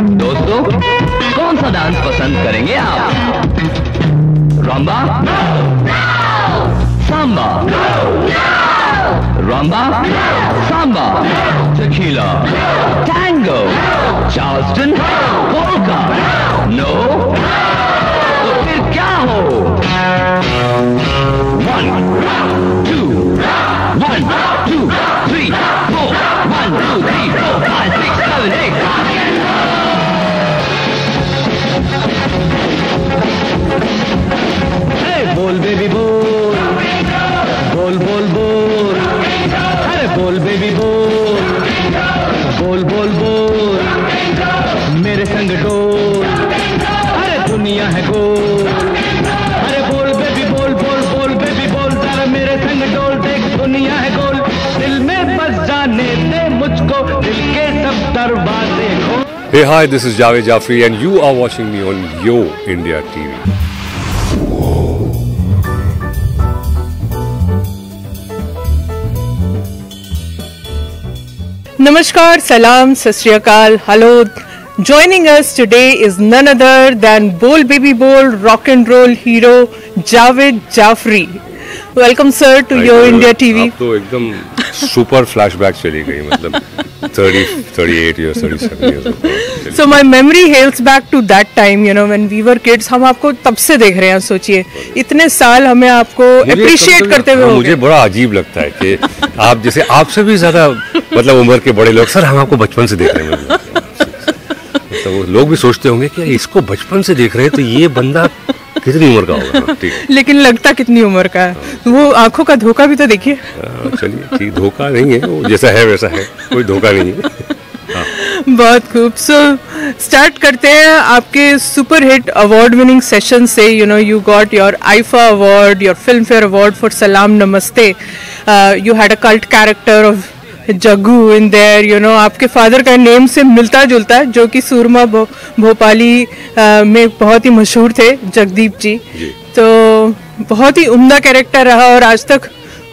दोस्तों, कौन सा डांस पसंद करेंगे आप? Rumba, samba, rumba, samba, tequila, tango, Charleston, polka, no? तो फिर क्या हो? 1, 2, 1, 2, 3, 4, 1, 2, 3, 4, 5, 6, 7, 8. बोल बेबी बोल, बोल बोल बोल, अरे बोल बेबी बोल, बोल बोल बोल, मेरे संग डोल, अरे दुनिया है गोल, अरे बोल बेबी बोल, बोल बोल बेबी बोल, जरा मेरे संग डोल, देख दुनिया है गोल, दिल में बस जाने दे मुझको, दिल के सब दरवाजे खोल. Hey, hi, this is Javed Jafri and you are watching me on Yo India TV. Namaskar, salam, sat shri akal, hello. Joining us today is none other than Bol Baby Bol rock and roll hero Javed Jafri. Welcome sir to Yo India TV. आप तो एकदम super flashback चली गई, मतलब 30, 38 years, 37 years. So my memory hails back to that time, you know, when we were kids. हम आपको तब से देख रहे हैं, सोचिए इतने साल हमें आपको अप्रिशिएट करते हुए. मुझे बड़ा अजीब लगता है कि आप जैसे आपसे भी ज्यादा मतलब उम्र के बड़े लोग, सर हम आपको बचपन से देख रहे हैं. तो वो लोग भी सोचते होंगे कि इसको बचपन से देख रहे हैं, तो ये बंदा कितनी उम्र का होगा. ठीक, लेकिन लगता कितनी उम्र का है. वो आंखों का धोखा भी तो देखिए. चलिए ठीक, धोखा नहीं है, वो जैसा है वैसा है, कोई धोखा नहीं है. बहुत खूब. सो स्टार्ट करते हैं आपके super hit award winning session से. You know, you got your IIFA award, your Filmfare award for Salaam Namaste. You had a cult character of Jaggu in there. You know, आपके फादर का नेम से मिलता जुलता है, जो कि सूरमा भोपाली में बहुत ही मशहूर थे, जगदीप जी. तो बहुत ही उम्दा कैरेक्टर रहा और आज तक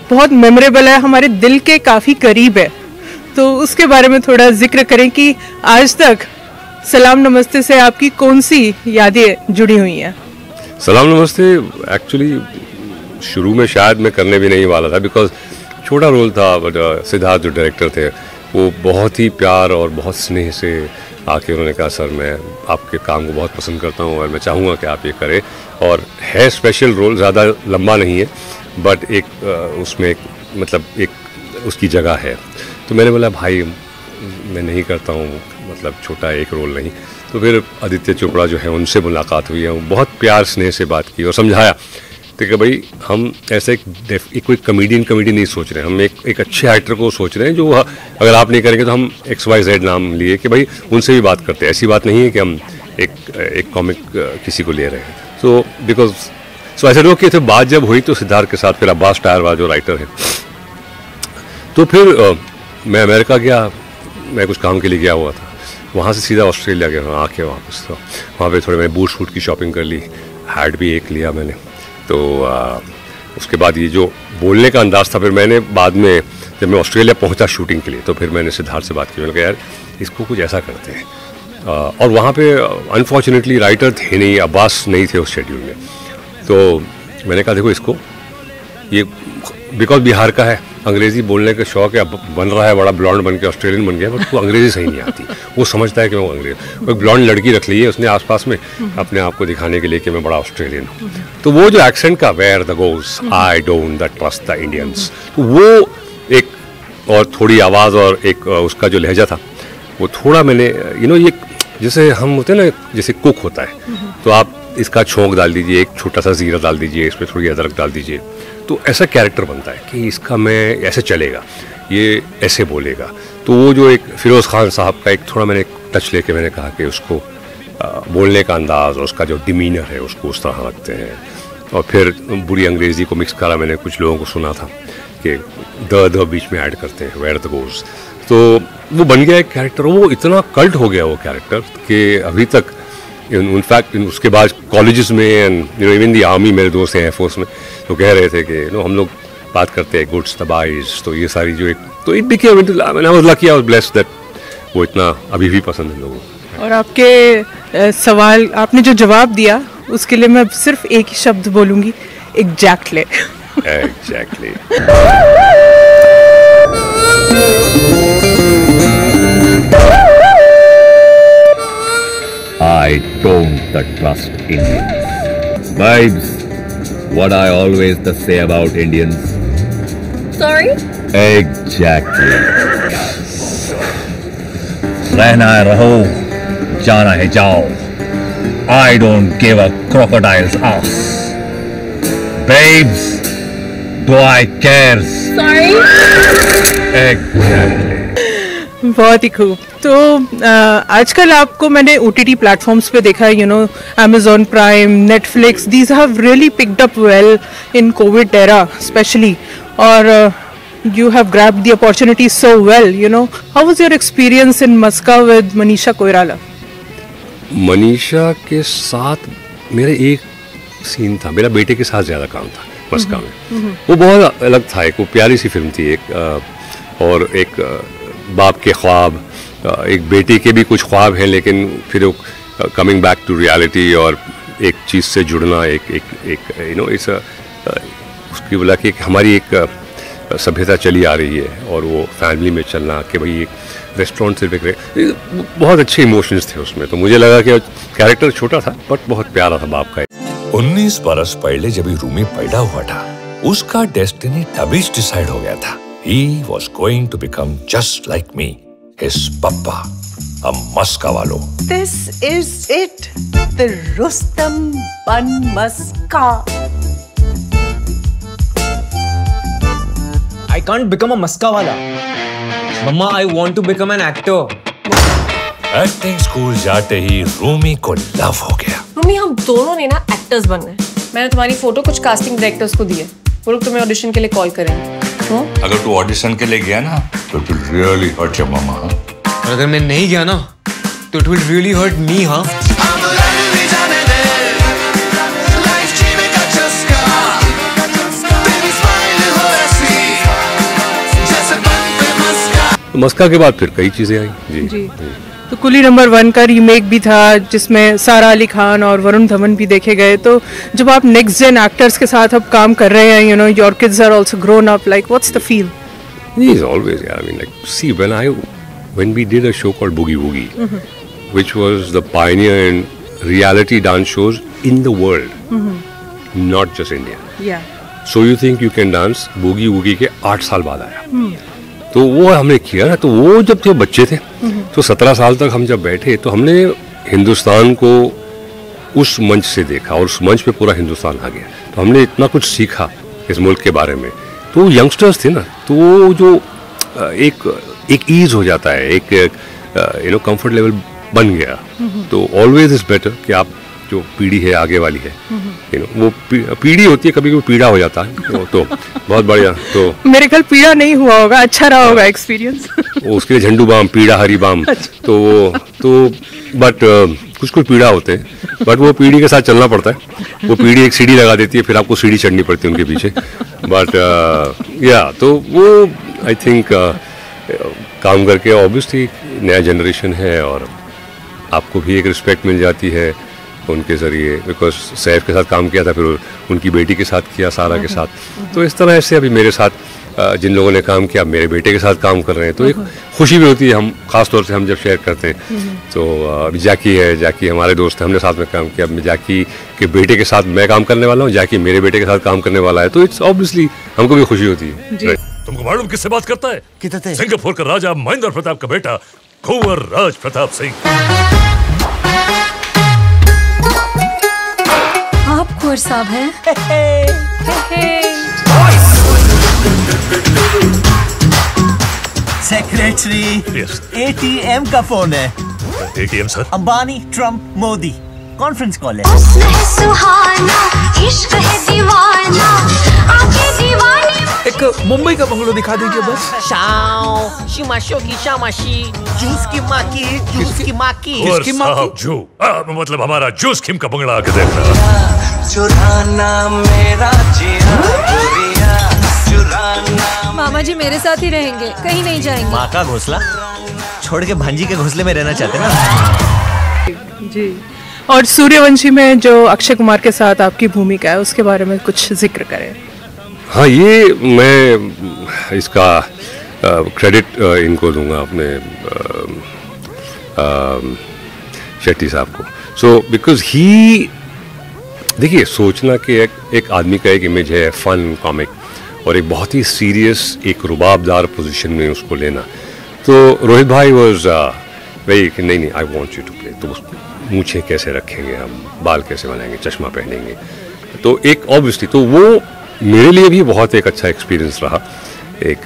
बहुत मेमोरेबल है, हमारे दिल के काफ़ी करीब है. तो उसके बारे में थोड़ा जिक्र करें कि आज तक सलाम नमस्ते से आपकी कौन सी यादें जुड़ी हुई हैं? सलाम नमस्ते एक्चुअली शुरू में शायद मैं करने भी नहीं वाला था, बिकॉज छोटा रोल था, बट सिद्धार्थ जो डायरेक्टर थे वो बहुत ही प्यार और बहुत स्नेह से आके उन्होंने कहा सर मैं आपके काम को बहुत पसंद करता हूँ और मैं चाहूँगा कि आप ये करें. और है स्पेशल रोल, ज़्यादा लंबा नहीं है, बट एक उसमें एक मतलब एक उसकी जगह है. तो मैंने बोला भाई मैं नहीं करता हूँ, मतलब छोटा एक रोल नहीं. तो फिर आदित्य चोपड़ा जो है उनसे मुलाकात हुई है, बहुत प्यार स्नेह से बात की और समझाया कि भाई हम ऐसे एक कोई कमेडियन नहीं सोच रहे हैं, हम एक अच्छे एक्टर को सोच रहे हैं जो अगर आप नहीं करेंगे तो हम XYZ नाम लिए कि भाई उनसे भी बात करते हैं. ऐसी बात नहीं है कि हम एक कॉमिक किसी को ले रहे हैं. सो बिकॉज सो ऐसे लोग कि बात जब हुई तो सिद्धार्थ के साथ फिर अब्बास टायरवाल जो राइटर है, तो फिर मैं अमेरिका गया, मैं कुछ काम के लिए गया हुआ था, वहाँ से सीधा ऑस्ट्रेलिया गया आके वापस. तो वहाँ पे थोड़े मैं बूट शूट की शॉपिंग कर ली, हैट भी एक लिया मैंने. तो उसके बाद ये जो बोलने का अंदाज़ था, फिर मैंने बाद में जब मैं ऑस्ट्रेलिया पहुंचा शूटिंग के लिए, तो फिर मैंने सिद्धार्थ से बात की. मैंने कहा यार इसको कुछ ऐसा करते हैं. और वहाँ पे अनफॉर्चुनेटली राइटर थे नहीं, अब्बास नहीं थे उस शेड्यूल में. तो मैंने कहा देखो इसको, ये बिकॉज बिहार का है, अंग्रेज़ी बोलने का शौक है, बन रहा है बड़ा ब्लॉन्ड बन के ऑस्ट्रेलियन बन गया, बट उसको अंग्रेज़ी सही नहीं आती. वो समझता है कि मैं अंग्रेज़, वो एक ब्लॉन्ड लड़की रख ली है उसने आसपास में अपने आप को दिखाने के लिए कि मैं बड़ा ऑस्ट्रेलियन हूँ. तो वो जो एक्सेंट का where the goes I don't the trust the Indians, तो वो एक और थोड़ी आवाज़ और एक उसका जो लहजा था वो थोड़ा मैंने ये जैसे हम होते हैं ना, जैसे कुक होता है तो आप इसका छोंक डाल दीजिए, एक छोटा सा ज़ीरा डाल दीजिए, इसमें थोड़ी अदरक डाल दीजिए, तो ऐसा कैरेक्टर बनता है कि इसका मैं ऐसे चलेगा, ये ऐसे बोलेगा. तो वो जो एक फिरोज़ खान साहब का एक थोड़ा मैंने टच लेके मैंने कहा कि उसको बोलने का अंदाज़ और उसका जो डिमीनर है उसको उस तरह रखते हैं. और फिर बुरी अंग्रेज़ी को मिक्स करा. मैंने कुछ लोगों को सुना था कि द बीच में ऐड करते हैं, वेयर द गोज. तो वो बन गया एक कैरेक्टर, वो इतना कल्ट हो गया वो कैरेक्टर कि अभी तक इनफैक्ट उसके बाद कॉलेजेस में एंड इवन दी आर्मी, मेरे दोस्त हैं एयरफोर्स में, तो कह रहे थे कि हम लोग बात करते हैं गुड्स तबाइज, तो ये सारी जो एक तो it became into, I was lucky, I was blessed that वो इतना अभी भी पसंद है लोगों को. और आपके सवाल आपने जो जवाब दिया उसके लिए मैं सिर्फ एक ही शब्द बोलूँगी, exactly. Exactly. I don't trust Indians. Vibes, what I always say about Indians. Sorry? Exactly. रहना है रहो, जाना है जाओ. I don't give a crocodile's ass. Babes, do I care? Sorry? Exactly. बहुत ही खूब। तो आजकल आपको मैंने OTT प्लेटफॉर्म्स पे देखा है, Amazon Prime, Netflix, these have really picked up well in COVID era especially, और you have grabbed the opportunity so well, How was your experience in Maska with Manisha Koirala? Manisha के साथ मेरा एक scene था, मेरा बेटे के साथ ज़्यादा काम था मस्का में। वो बहुत अलग था, एक वो प्यारी सी फिल्म थी, और एक बाप के ख्वाब, एक बेटे के भी कुछ ख्वाब हैं, लेकिन फिर वो कमिंग बैक टू रियलिटी और एक चीज़ से जुड़ना, इस उसकी बोला कि हमारी एक सभ्यता चली आ रही है और वो फैमिली में चलना, कि भाई एक रेस्टोरेंट से बहुत अच्छे इमोशंस थे उसमें। तो मुझे लगा कि कैरेक्टर छोटा था बट बहुत प्यारा था बाप का। 19 बरस पहले जब रूमी पैदा हुआ था, उसका डेस्टिनी तभी डिसाइड हो गया था। He was going to become just like me, his papa, a Maska walo. This is it, the Rustam Ban Maska. I can't become a Maska wala. Mama, I want to become an actor. Acting school जाते ही रूमी को love हो गया। रूमी, हम दोनों ने ना actors बनना है। मैंने तुम्हारी फोटो कुछ कास्टिंग डायरेक्टर्स को दी है, वो लोग तुम्हें ऑडिशन के लिए कॉल करेंगे। अगर तू ऑडिशन के लिए गया ना तो it will really hurt your mamma. और अगर मैं नहीं गया ना तो it will really hurt me. हाँ, मस्का के बाद फिर कई चीज़ें आई। जी। तो कुली नंबर 1 का रीमेक भी था जिसमें सारा अली खान और वरुण धवन भी देखे गए। तो जब आप नेक्स्ट जेन एक्टर्स के साथ अब काम कर रहे हैं, your kids are also grown up, like what's the feel? He is always, I mean, like, see, when we did a show called Boogie Woogie, which was the pioneer in reality dance shows in the world, not just India. Yeah. So you think you can dance? Boogie Woogie के 8 साल बाद आया। तो वो हमने किया ना, तो वो जब थे बच्चे थे, तो 17 साल तक हम जब बैठे तो हमने हिंदुस्तान को उस मंच से देखा और उस मंच पे पूरा हिंदुस्तान आ गया। तो हमने इतना कुछ सीखा इस मुल्क के बारे में। तो यंगस्टर्स थे ना, तो वो जो एक ईज हो जाता है, एक कंफर्ट लेवल बन गया। तो ऑलवेज इज बेटर कि आप जो पीढ़ी है आगे वाली है, वो पीढ़ी होती है, कभी कभी पीड़ा हो जाता है, तो बहुत बढ़िया। तो मेरे ख्याल पीड़ा नहीं हुआ होगा, अच्छा रहा होगा एक्सपीरियंस। उसके लिए झंडू बाम, पीड़ा हरी बाम। तो बट कुछ पीड़ा होते हैं, बट वो पीढ़ी के साथ चलना पड़ता है। वो पीढ़ी एक सीढ़ी लगा देती है, फिर आपको सीढ़ी चढ़नी पड़ती है उनके पीछे। बट तो वो आई थिंक काम करके ऑब्वियसली नया जनरेशन है और आपको भी एक रिस्पेक्ट मिल जाती है उनके ज़रिए, बिकॉज सैफ के साथ काम किया था, फिर उनकी बेटी के साथ किया, सारा के साथ। तो इस तरह से अभी मेरे साथ जिन लोगों ने काम किया, मेरे बेटे के साथ काम कर रहे हैं, तो एक खुशी भी होती है। हम खास तौर से हम जब शेयर करते हैं, तो अभी जैकी है, जैकी हमारे दोस्त हैं, हमने साथ में काम किया। अब जैकी के बेटे के साथ मैं काम करने वाला हूँ, जैकी मेरे बेटे के साथ काम करने वाला है, तो इट्स ऑब्वियसली हमको भी खुशी होती है। तुमको मालूम किससे बात करता है? सिंगापुर का राजा महेंद्र प्रताप का बेटा कुंवर राज प्रताप सिंह। आप कुंवर साहब हैं? सेक्रेटरी, एटीएम का फोन है। ATM sir? Ambani, Trump, Modi, conference call है। सुहाना, इश्क है दीवाना, आंखें दीवानी। एक मुंबई का बंगलो दिखा दीजिए बस। शाओ, शिमाशो की शामाशी, जूस की माकी, जूस की माकी। किसकी माकी? मतलब हमारा जूस किम का बंगला आके देखना। चुराना मेरा जिया, चुराना। मामा जी मेरे साथ ही रहेंगे, कहीं नहीं जाएंगे। माँ का घोंसला छोड़ के भांजी के घोंसले में रहना चाहते ना। जी। और सूर्यवंशी में जो अक्षय कुमार के साथ आपकी भूमिका है उसके बारे में कुछ जिक्र करें। हाँ, ये मैं इसका क्रेडिट इनको दूंगा, अपने शेट्टी साहब को। सो बिकॉज ही, देखिए, सोचना कि एक आदमी का एक इमेज है फन कॉमिक, और एक बहुत ही सीरियस, एक रुबाबदार पोजीशन में उसको लेना। तो रोहित भाई वाज वेरी कि नहीं, I want you to play. तो मूछें कैसे रखेंगे हम, बाल कैसे बनाएंगे, चश्मा पहनेंगे, तो एक ऑब्वियसली तो वो मेरे लिए भी बहुत एक अच्छा एक्सपीरियंस रहा। एक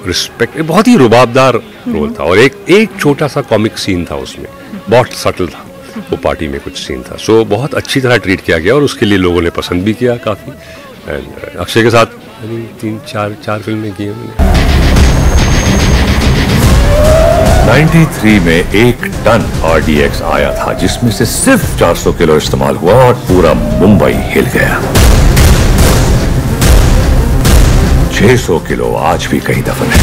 रिस्पेक्ट, बहुत ही रुबाबदार रोल था, और एक छोटा सा कॉमिक सीन था उसमें, बहुत सटल था वो, पार्टी में कुछ सीन था। सो बहुत अच्छी तरह ट्रीट किया गया, और उसके लिए लोगों ने पसंद भी किया काफ़ी। एंड अक्षय के साथ 3-4 फिल्में की हैं 93 में 1 टन RDX आया था, जिसमें से सिर्फ 400 किलो इस्तेमाल हुआ और पूरा मुंबई हिल गया। 600 किलो आज भी कहीं दफन है।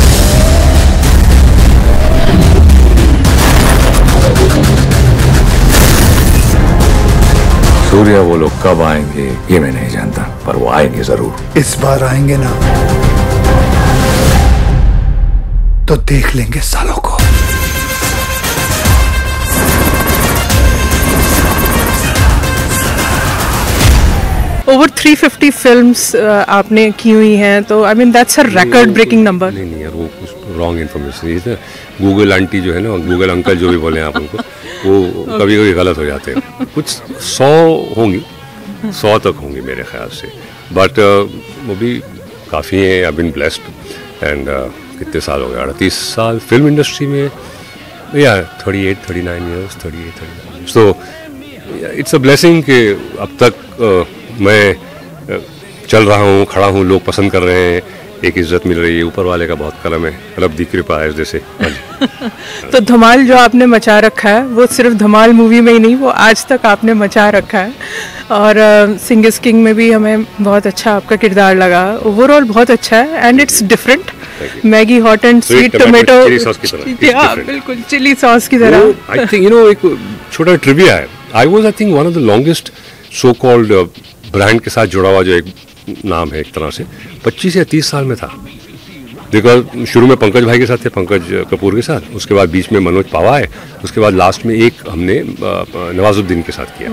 सूर्या वो लोग कब आएंगे ये मैं नहीं जानता, पर वो आएंगे जरूर। इस बार आएंगे ना तो देख लेंगे सालों को। ओवर 350 फिल्म्स आपने की हुई हैं, तो I mean that's a record breaking number. नहीं यार, वो कुछ रॉन्ग इन्फॉर्मेशन है। गूगल आंटी जो है ना, गूगल अंकल जो भी बोले आप उनको, वो कभी कभी गलत हो जाते हैं। कुछ 100 होंगी, 100 तक होंगी मेरे ख्याल से, बट वो भी काफ़ी हैं। I been blessed. एंड कितने साल हो गए, 38 साल फिल्म इंडस्ट्री में, या 39 years. So it's a blessing कि अब तक मैं चल रहा हूँ, खड़ा हूँ, लोग पसंद कर रहे हैं, एक इज्जत मिल रही है, ऊपर वाले का बहुत करम है, रब दी कृपा है जैसे। तो धमाल जो आपने मचा रखा है, वो सिर्फ धमाल मूवी में ही नहीं, वो आज तक आपने मचा रखा है। और सिंग इज किंग में भी हमें बहुत अच्छा आपका किरदार लगा। ओवरऑल बहुत अच्छा है, and it's different. Maggi hot and sweet tomato, बिल्कुल चिली सॉस की तरह। आई थिंक एक छोटा ट्रिविया है। I was, I think, one of the longest so called brand के साथ जुड़ा हुआ जो एक नाम है, एक तरह से 25 या 30 साल में था। बिकॉज शुरू में पंकज भाई के साथ थे, पंकज कपूर के साथ, उसके बाद बीच में मनोज पावा है, उसके बाद लास्ट में एक हमने नवाजुद्दीन के साथ किया।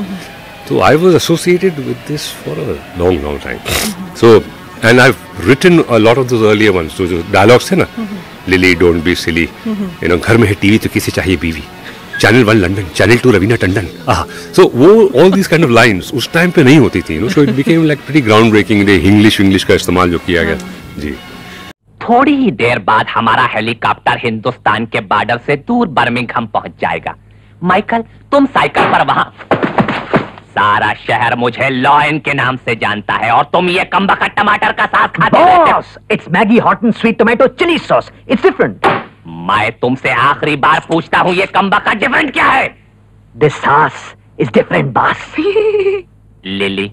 तो I was associated with this for a long time. So and I have written a lot of those earlier once, जो डायलॉग्स थे ना, लिली डोंट बी सिली, घर में है टीवी तो किसे चाहिए बीवी, channel 1 London, channel 2 Raveena Tandon. So वो all this kind of lines उस टाइम पे नहीं होती थी, so it became like pretty groundbreaking. English का इस्तेमाल जो किया गया। जी। थोड़ी ही देर बाद हमारा हेलीकॉप्टर हिंदुस्तान के बॉर्डर से दूर बर्मिंघम पहुंच जाएगा। माइकल, तुम साइकिल पर वहां। सारा शहर मुझे लॉयन के नाम से जानता है, और तुम ये कमबख्त टमाटर का साथ खाते रहते हो। It's Maggi hot and sweet tomato chilli sauce, it's different. मैं तुमसे आखिरी बार पूछता हूँ, ये कमबख्त डिफरेंट क्या है? This sauce is different boss. Lily,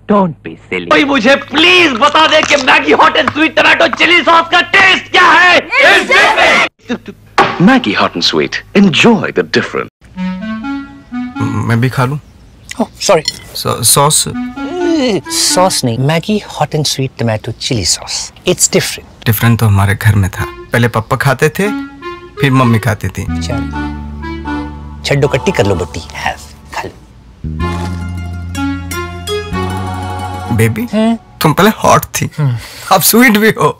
don't be silly. कोई मुझे प्लीज बता दे कि Maggi hot and sweet tomato chilli sauce का टेस्ट क्या है? It's different. Maggi hot and sweet, enjoy the difference. मैं भी खा लूं? ओह सॉरी, सॉस सॉस नहीं, Maggi hot and sweet tomato chilli sauce, it's different. Different तो हमारे घर में था। पहले पापा खाते थे, फिर मम्मी खाती थी। छड्डो कट्टी कर लो बट्टी, हैव खा लो। बेबी, तुम पहले हॉट थी, अब स्वीट भी हो।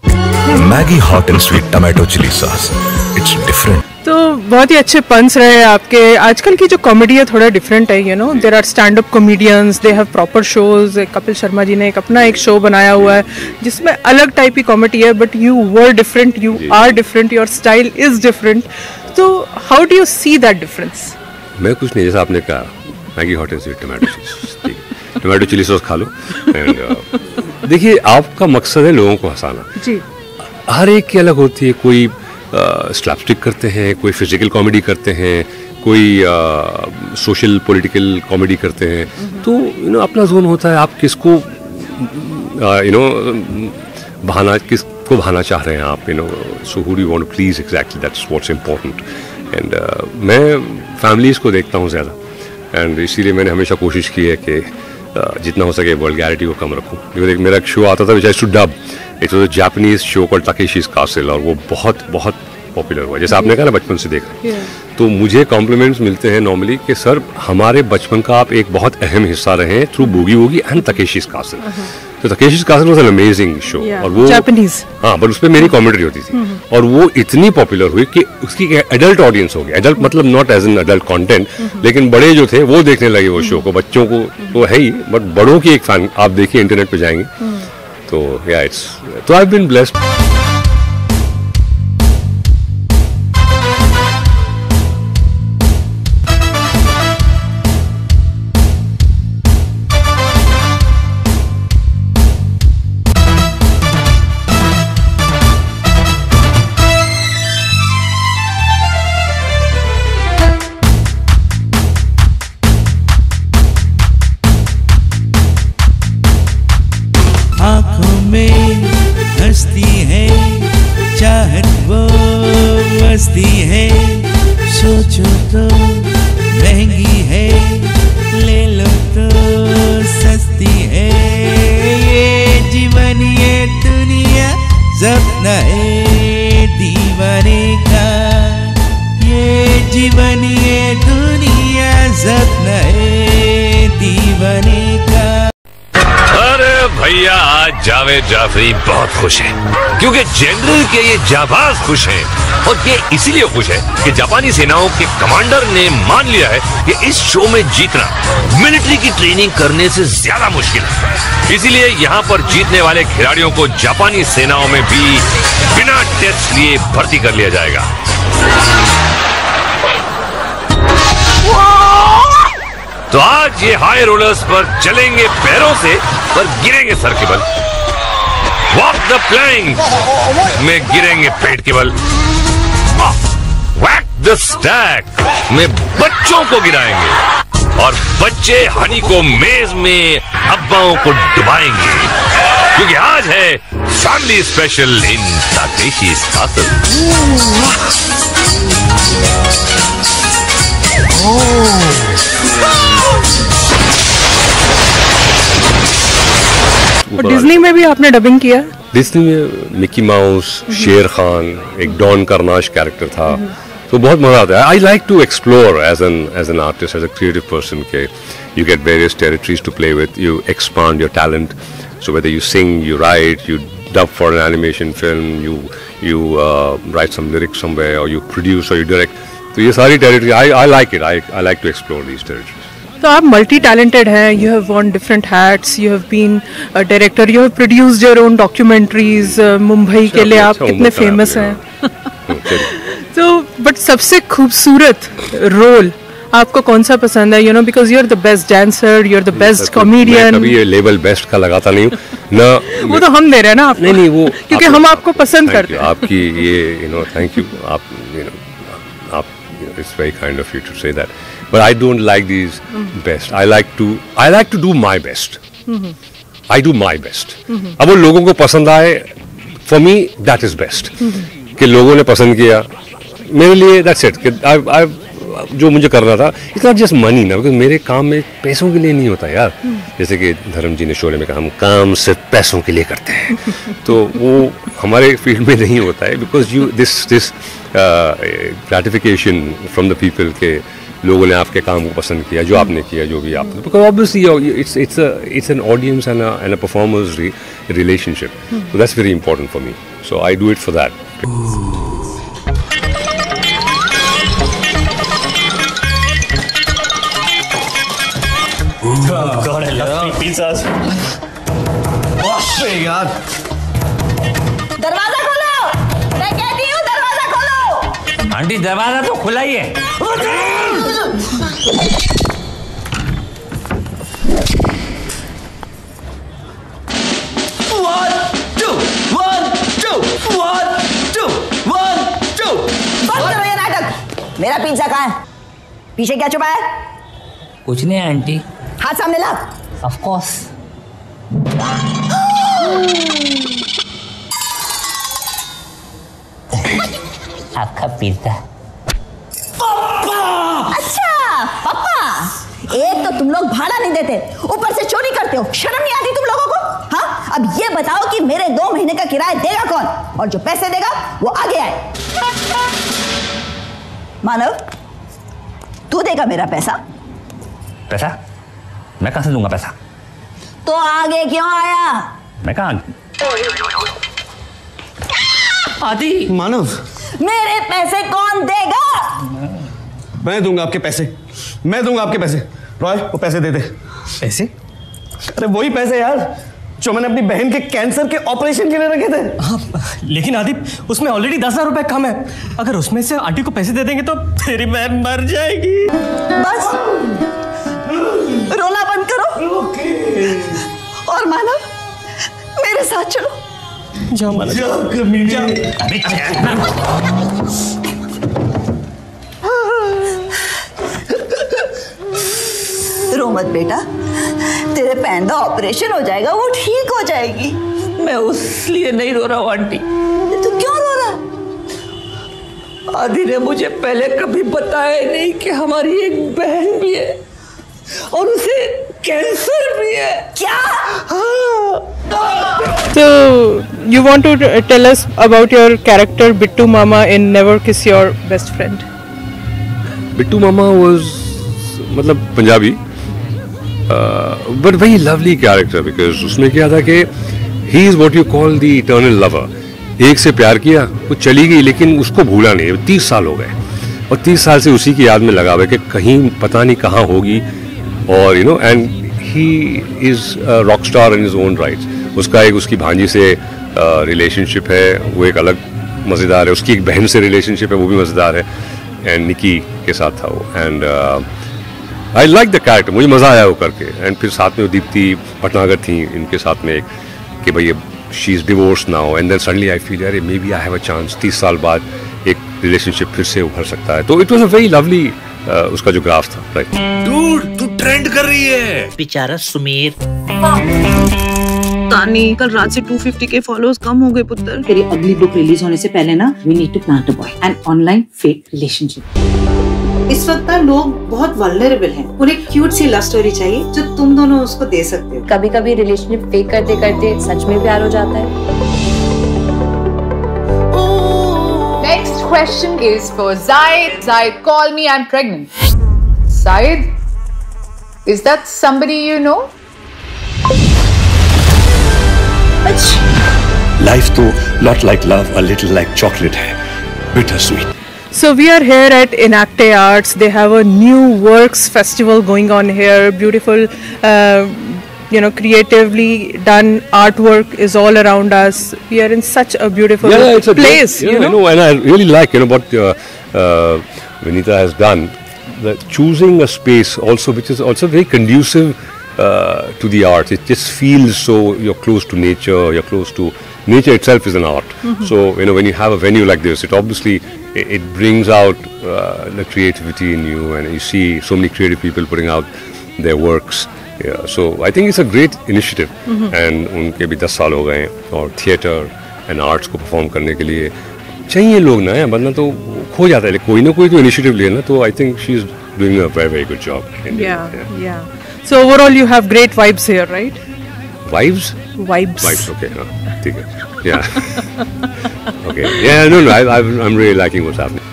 Maggi hot and sweet tomato chilli sauce, it's different. तो बहुत ही अच्छे पंच रहे आपके। आजकल की जो कॉमेडी है थोड़ा डिफरेंट है, there are stand up comedians, they have proper shows. Kapil Sharma ji ने एक अपना एक शो बनाया हुआ है जिसमें अलग टाइप की कॉमेडी है, but you were different, you are different, your style is different. तो how do you see that difference? मैं कुछ नहीं, जैसा आपने कहा, Maggi hot and sweet tomato chilli sauce खा लो। एंड देखिए, आपका मकसद है लोगों को हंसाना जी। हर एक की अलग होती है। कोई स्लैपस्टिक करते हैं, कोई फिजिकल कॉमेडी करते हैं, कोई सोशल पॉलिटिकल कॉमेडी करते हैं। तो अपना जोन होता है, आप किसको किसको भाना चाह रहे हैं आप, so who do you want to please, exactly that's what's important. And मैं फैमिलीज़ को देखता हूँ ज़्यादा, एंड इसीलिए मैंने हमेशा कोशिश की है कि जितना हो सके वल्गैरिटी को कम रखूँ। बिकॉज मेरा एक शो आता था which I to dub, it was a Japanese show called Takeshi's Castle, और वो बहुत बहुत पॉपुलर हुआ, जैसे आपने कहा ना बचपन से देखा। तो मुझे कॉम्प्लीमेंट्स मिलते हैं नॉर्मली कि सर हमारे बचपन का आप एक बहुत अहम हिस्सा रहे हैं through Boogie Woogie and Takeshi's Castle. तो Takeshi's Castle was an amazing show, और वो जापानीज, हाँ, बट उस पर मेरी कॉमेडी होती थी, और वो इतनी पॉपुलर हुई कि उसकी एडल्ट ऑडियंस हो गई। एडल्ट मतलब not as an adult content, लेकिन बड़े जो थे वो देखने लगे वो शो को। बच्चों को तो है ही, बट बड़ों की एक फैन आप देखिए इंटरनेट पे जाएंगे तो या इट्स, तो आई हैव बीन ब्लेस्ड। आँखों में हंसती है चाहत वो मस्ती है, सोचो तो महंगी है, ले लो तो सस्ती है। ये जीवन ये दुनिया सपना है दीवाने का, ये जीवन ये दुनिया सपना है दीवाने का। अरे भैया आज जावेद जाफरी बहुत खुश है, क्योंकि जनरल के ये जाबाज खुश हैं, और ये इसीलिए खुश है कि जापानी सेनाओं के कमांडर ने मान लिया है कि इस शो में जीतना मिलिट्री की ट्रेनिंग करने से ज्यादा मुश्किल है। इसीलिए यहाँ पर जीतने वाले खिलाड़ियों को जापानी सेनाओं में भी बिना टेस्ट लिए भर्ती कर लिया जाएगा। तो आज ये हाई रोलर्स पर चलेंगे पैरों से, पर गिरेंगे सर के बल। वॉक द प्लैंक में गिरेंगे पेट के बल। वैक द स्टैक में बच्चों को गिराएंगे, और बच्चे हनी को मेज में अब्बाओं को डुबाएंगे, क्योंकि आज है family special in Takeshi's Castle. और डिज्नी में भी आपने डबिंग किया? डिज्नी में मिकी माउस, शेर खान, एक डॉन कार्नाश कैरेक्टर था, तो बहुत मजा आता है। I like to explore as an artist, as a creative person के you get various territories to play with, you expand your talent. So whether you sing, you write, you dub for an animation film, you write some lyrics somewhere, or you produce or you direct. तो ये सारी territory I like it. I like to explore these territories. तो आप multi talented हैं, you have worn different hats, you have been a director, you have produced your own documentaries. Mumbai के लिए आप कितने फेमस हैं। तो बट सबसे खूबसूरत रोल आपको कौन सा पसंद है? You know, because you are the best dancer, you are the best comedian. कभी ये लेवल बेस्ट का लगाता नहीं हूँ ना। वो तो हम दे रहे हैं ना आपको। नहीं वो क्योंकि हम आपको पसंद करते हैं। आपकी ये थैंक यू, आप it's very kind of you to say that, but I don't like these best. I like to do my best. I do my best. अब वो लोगों को पसंद आए, for me that is best. कि लोगों ने पसंद किया, मेरे लिए that's it. कि जो मुझे करना था, it's not just money ना, क्योंकि मेरे काम में पैसों के लिए नहीं होता यार। जैसे कि धर्म जी ने शोले में कहा, हम काम सिर्फ पैसों के लिए करते हैं, तो वो हमारे फील्ड में नहीं होता है। Because you this gratification from the people के लोगों ने आपके काम को पसंद किया, जो आपने किया, जो भी आपने, because obviously it's an audience and a performer's relationship. So that's very important for me. So I do it for that. God, I love pizzas. यार, दरवाजा खोलो, मैं कहती हूँ दरवाजा खोलो। आंटी दरवाजा तो खुला ही है। बंद करो ये नाटक। मेरा पिज्जा कहाँ है? पीछे क्या छुपा है? कुछ नहीं आंटी। हाथ सामने ला। Of course. आपका पिज्जा। तुम लोग भाड़ा नहीं देते, ऊपर से चोरी करते हो, शर्म नहीं आती तुम लोगों को? हाँ, अब ये बताओ कि मेरे 2 महीने का किराया देगा कौन, और जो पैसे देगा वो आगे आए। मानव, तू देगा मेरा पैसा? पैसा? मैं कहां से दूंगा पैसा? तो आगे क्यों आया? मैं कहां? आदि। मानव, मेरे पैसे कौन देगा? मैं दूंगा आपके पैसे, मैं दूंगा आपके पैसे। रॉय, वो पैसे दे दे। पैसे? अरे वही पैसे यार जो मैंने अपनी बहन के कैंसर के ऑपरेशन के लिए रखे थे। हाँ, लेकिन आदिप, उसमें ऑलरेडी 10,000 रुपए कम है। अगर उसमें से आंटी को पैसे दे देंगे तो तेरी बहन मर जाएगी। बस रोना बंद करो। और मानव, मेरे साथ चलो। जाओ मानव, रो मत बेटा, तेरे पैन का ऑपरेशन हो जाएगा, वो ठीक हो जाएगी। मैं उस लिए नहीं रो रहा हूँ आंटी। तो क्यों रो रहा? आदि ने मुझे पहले कभी बताया नहीं कि हमारी एक बहन भी है और उसे कैंसर भी है। क्या? So you want to tell us about your character Bittu Mama in Never Kiss Your Best Friend? Bittu Mama was मतलब Punjabi but very lovely character because उसमें क्या था कि he is what you call the eternal lover. एक से प्यार किया, वो चली गई लेकिन उसको भूला नहीं। 30 साल हो गए और 30 साल से उसी की याद में लगा हुआ है कि कहीं पता नहीं कहाँ होगी। और you know, and he is rock star in his own rights. उसका एक उसकी भांजी से रिलेशनशिप है, वो एक अलग मज़ेदार है। उसकी एक बहन से रिलेशनशिप है, वो भी मज़ेदार है। एंड निकी के साथ था वो। And I like the character, मुझे मज़ा आया वो करके। एंड फिर साथ में दीप्ति भटनागर थी इनके साथ में एक कि भाई she is divorce now and then suddenly I feel अरे maybe I have a chance 30 साल बाद एक रिलेशनशिप फिर से उभर सकता है। तो it was a very lovely उसका जो ग्राफ था। राइट डूड, तू ट्रेंड कर रही है। बेचारा सुमीर। तानी, कल रात से 250 के फॉलोअर्स कम हो गए पुत्र। तेरी अगली बुक रिलीज होने से पहले ना we need to plant a boy and online fake relationship. इस वक्त ना लोग बहुत वल्नरेबल हैं। उन्हें क्यूट सी लव स्टोरी चाहिए जो तुम दोनों उसको दे सकते हो। कभी कभी रिलेशनशिप फेक करते करते सच में प्यार हो जाता है। Next question is for Zaid. Zaid, call me, I'm pregnant. Zaid, is that somebody you know? Life तो not like love, a little like chocolate है, bitter sweet. So we are here at Enacte Arts. They have a new works festival going on here. Beautiful, creatively done artwork is all around us. We are in such a beautiful it's a place. Great, I know, and I really like what Vinita has done. Choosing a space also which is also very conducive to the arts. It just feels so you're close to nature. You're close to nature itself is an art. So when you have a venue like this, it obviously it brings out the creativity in you, and you see so many creative people putting out their works. Yeah, so I think it's a great initiative. And उनके भी 10 साल हो गए और theatre and arts को perform करने के लिए चाहिए लोग ना, वरना तो खो जाता है। कोई ना कोई तो इनिशिएटिव ले ना, तो I think she is doing a very very good job. Yeah. So overall you have great vibes here, right? Vibes? Vibes. Okay, ठीक है. Yeah. Okay. Yeah, no, I'm really liking what's happening.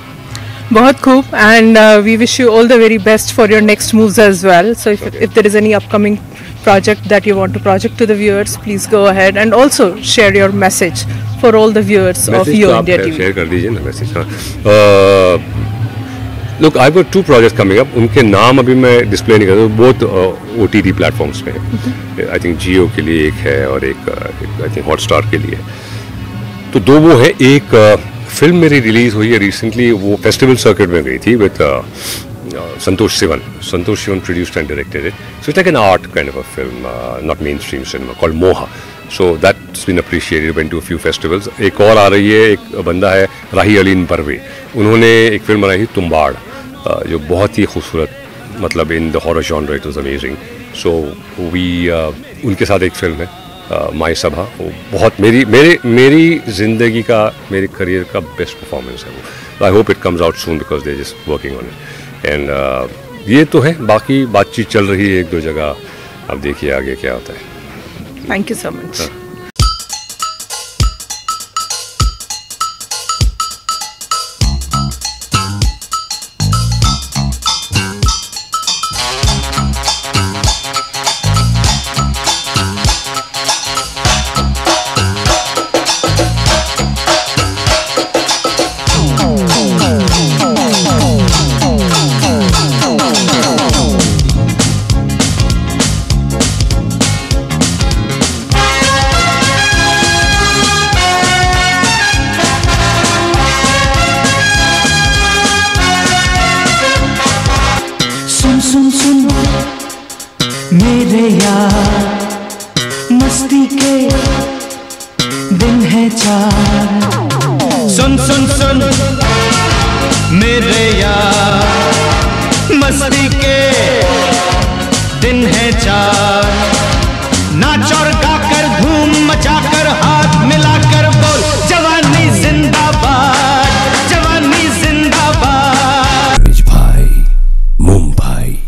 बहुत खूब, and we wish you all the very best for your next moves as well. So if there is any upcoming project that you want to project to the viewers, please go ahead and also share your message for all the viewers of Yo India TV. Share कर दीजिए ना message. Look, I've got 2 projects coming up. उनके नाम अभी मैं display नहीं कर सकता, बहुत OTT प्लेटफॉर्म्स पे है। आई थिंक जियो के लिए एक है और एक आई थिंक हॉटस्टार के लिए। तो 2 वो है। एक फिल्म मेरी रिलीज हुई है रिसेंटली, वो फेस्टिवल सर्किट में गई थी with Santosh Sivan produced and directed it. So it's like an art kind of a film, not mainstream cinema, called Moha. So that's been appreciated, went to a few festivals. एक और आ रही है, एक बंदा है राही अलीन परवे, उन्होंने एक फिल्म बनाई थी तुम्बाड़, जो बहुत ही खूबसूरत, मतलब in the horror genre it was amazing. So we उनके साथ एक फिल्म है माई सभा, वो बहुत मेरी जिंदगी का, मेरे करियर का बेस्ट परफॉर्मेंस है वो। I hope it comes out soon because they just working on it. And ये तो है, बाकी बातचीत चल रही है एक दो जगह, अब देखिए आगे क्या होता है। Thank you so much. मेरे यार मस्ती के दिन है चार। सुन सुन सुन मेरे यार मस्ती के दिन है चार। नाच और गाकर धूम मचाकर हाथ मिलाकर बोल जवानी जिंदाबाद, जवानी जिंदाबाद। भाई Mumbai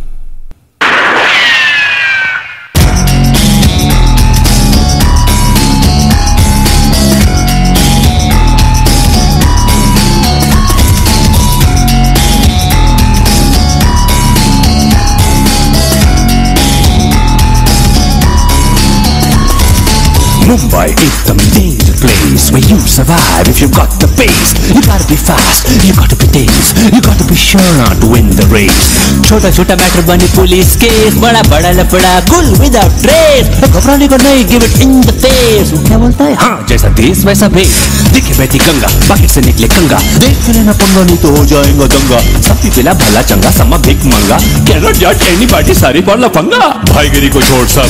Mumbai is the danger place where you survive if you've got the pace. You gotta be fast, you gotta be dense, you gotta be sure to win the race. छोटा छोटा मैटर बनी पुलिस केस, बड़ा बड़ा लफड़ा कुल without trace. घबराने को नहीं, give it in the face. क्या बोलता है? हाँ, जैसा देश वैसा भेष। दिखे बैठी गंगा, बाकिट से निकले कंगा। देख लेना पंगा नहीं तो हो जाएगा दंगा। सब पिला भला चंगा, समा भीख मंगा। कैनॉट जज एनीबॉडी, सारी पर लफंगा। भाईगिरी को छोड़ सब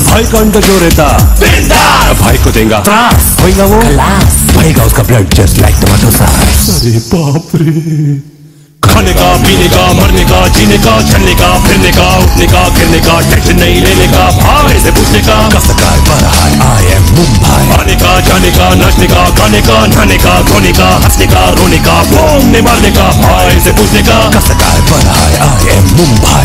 भाई का अंदर जो रहता भाई को देगा होगा वो भाईगा उसका blood just like tomato sauce. अरे बाप रे। खाने का, पीने का, मरने का, जीने का, चलने का, फिरने का, उठने का, गिरने का, टेंशन नहीं लेने का, भाई से पूछने का। कसकार पर आई एम मुंबई। आने का, जाने का, नाचने का, गाने का, नहाने का, धोने का, हंसने का, रोने का, घूमने मारने का, भाई से पूछने का। कसकार पर आई एम मुंबई।